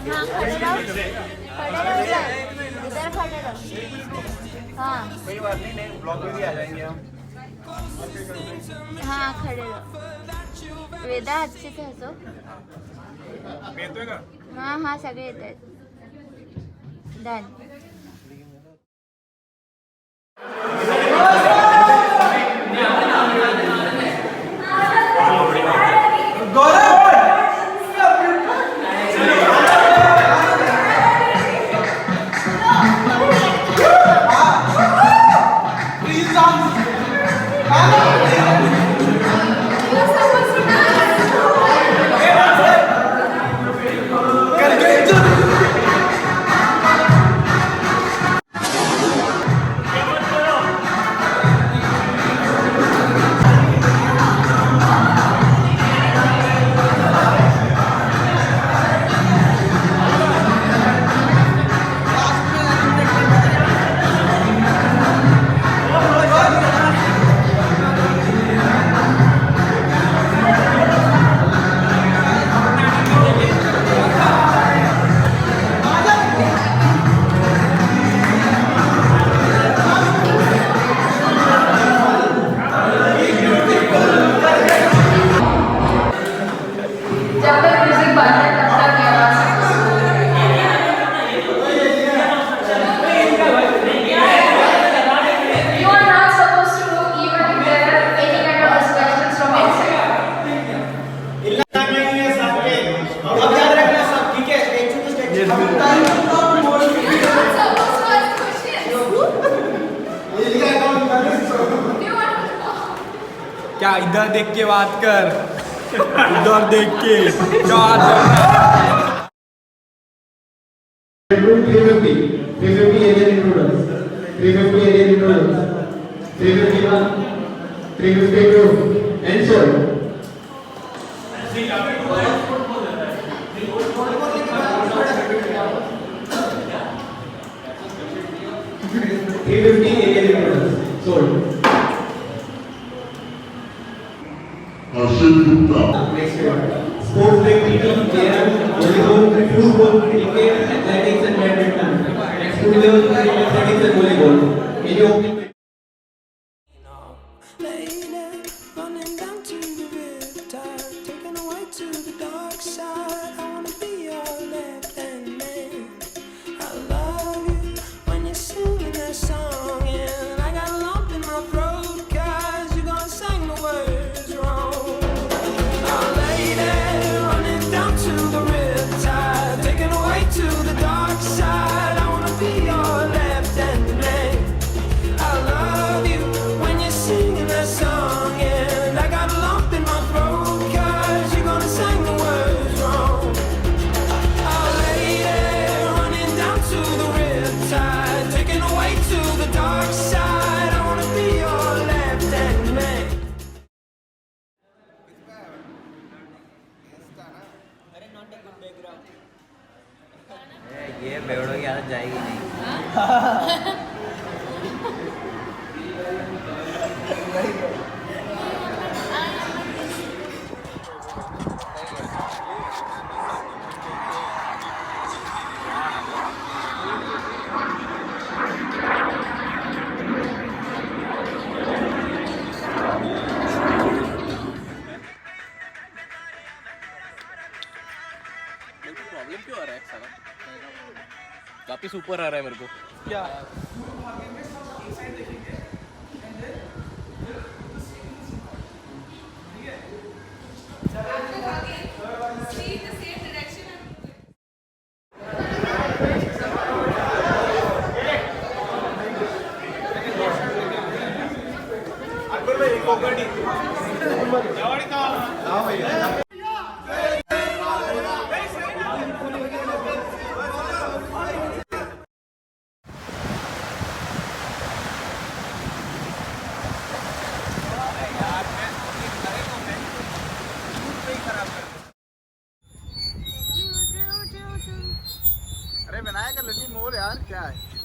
हाँ खड़े रहो, इधर खड़े रहो। हाँ कोई बात नहीं, ब्लॉग में भी आ जाएंगे हम। हाँ खड़े रहो। वेदा अच्छे से हसो। येतोय का? हाँ हाँ सगळे येत आहेत. डन. क्या इधर देख के बात कर, इधर देख के क्या बात कर। 350 alien intruders, 350 alien intruders, 351, 352, and so on. 350 alien intruders, sold. Next one. Sports like PT, JM, volleyball, football, cricket, athletics and badminton. Next school level, athletics and volleyball. Any opening? Running down to the riptide, taken away to the dark side. I wanna be your left hand man. I love you when you're singing that song, and I got a lump in my throat 'cause you're gonna sing the words wrong. Oh lady, running down to the riptide, taken away to the dark side. I wanna be your left hand man. I love you when you're singing that song, and I got a lump in my throat 'cause you're gonna sing the words wrong. Oh lady, running down to the riptide, taken away to the dark side. I wanna be your left hand man. ये बेवड़ों की आदत जाएगी नहीं। Problem क्यों आ रहा है सारा? वापिस ऊपर आ रहा है मेरे को क्या? अरे विनायक का लगी मोर यार, क्या है?